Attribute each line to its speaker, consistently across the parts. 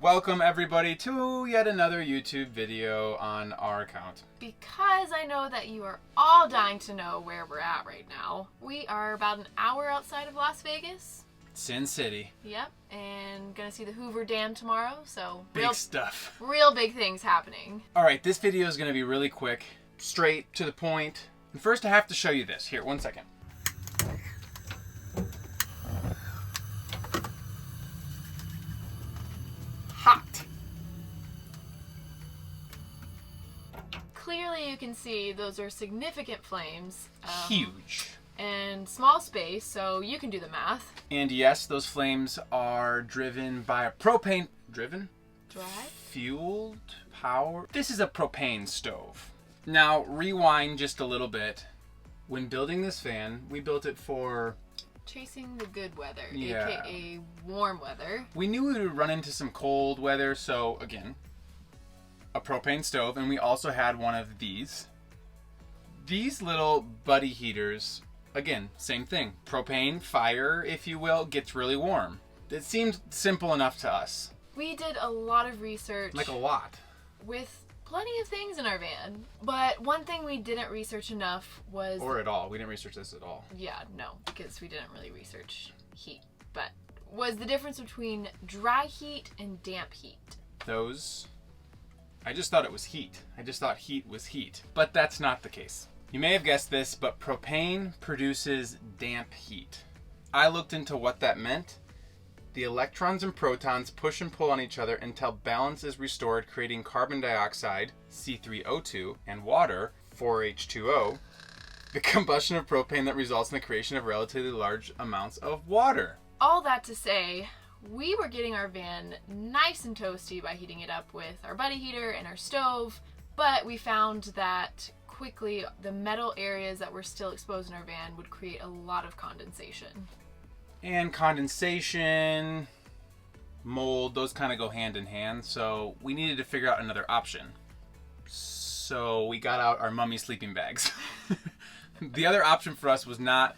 Speaker 1: Welcome everybody to yet another YouTube video on our account.
Speaker 2: Because I know that you are all dying to know where we're at right now. We are about an hour outside of Las Vegas.
Speaker 1: Sin City.
Speaker 2: Yep, and gonna see the Hoover Dam tomorrow, so
Speaker 1: Big stuff.
Speaker 2: Real big things happening.
Speaker 1: Alright, this video is gonna be really quick, straight to the point. And first I have to show you this. Here, one second. Hot.
Speaker 2: Clearly you can see those are significant flames.
Speaker 1: Huge.
Speaker 2: And small space, so you can do the math.
Speaker 1: And yes, those flames are driven by a propane... Driven?
Speaker 2: Drive?
Speaker 1: Fueled power? This is a propane stove. Now, rewind just a little bit. When building this van, we built it for...
Speaker 2: chasing the good weather,
Speaker 1: yeah.
Speaker 2: aka warm weather.
Speaker 1: We knew we would run into some cold weather, so again, a propane stove, and we also had one of these. These little buddy heaters, again, same thing. Propane, fire, if you will, gets really warm. It seemed simple enough to us.
Speaker 2: We did a lot of research.
Speaker 1: Like a lot.
Speaker 2: With plenty of things in our van. But one thing we didn't research enough was...
Speaker 1: Or at all. We didn't research this at all.
Speaker 2: Yeah, no, because we didn't really research heat. But was the difference between dry heat and damp heat.
Speaker 1: Those... I just thought it was heat. I just thought heat was heat. But that's not the case. You may have guessed this, but propane produces damp heat. I looked into what that meant. The electrons and protons push and pull on each other until balance is restored, creating carbon dioxide, C3O2, and water, 4H2O, the combustion of propane that results in the creation of relatively large amounts of water.
Speaker 2: All that to say, we were getting our van nice and toasty by heating it up with our buddy heater and our stove, but we found that quickly the metal areas that were still exposed in our van would create a lot of condensation.
Speaker 1: And condensation, mold, those kind of go hand in hand, so we needed to figure out another option. So we got out our mummy sleeping bags. The other option for us was not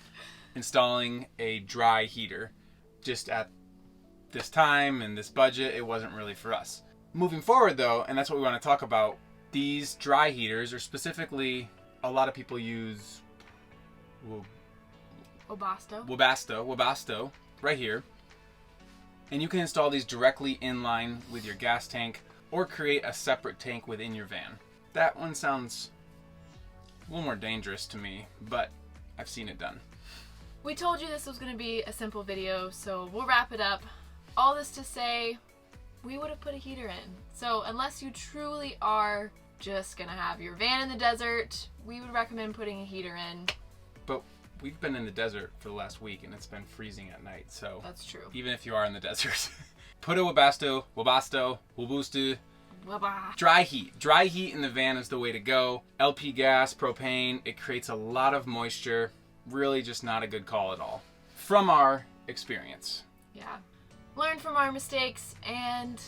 Speaker 1: installing a dry heater. Just at this time and this budget, it wasn't really for us. Moving forward though, and that's what we want to talk about, these dry heaters are specifically, a lot of people use Webasto, right here. And you can install these directly in line with your gas tank or create a separate tank within your van. That one sounds a little more dangerous to me, but I've seen it done.
Speaker 2: We told you this was going to be a simple video, so we'll wrap it up. All this to say, we would have put a heater in. So unless you truly are just going to have your van in the desert, we would recommend putting a heater in.
Speaker 1: But we've been in the desert for the last week and it's been freezing at night, so...
Speaker 2: That's true.
Speaker 1: Even if you are in the desert. Put a Webasto, dry heat. Dry heat in the van is the way to go. LP gas, propane, it creates a lot of moisture. Really just not a good call at all. From our experience.
Speaker 2: Yeah. Learn from our mistakes and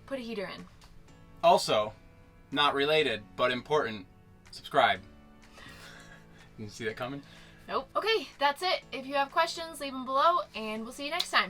Speaker 2: put a heater in.
Speaker 1: Also, not related, but important, subscribe. You see that coming?
Speaker 2: Nope. Okay, that's it. If you have questions, leave them below, and we'll see you next time.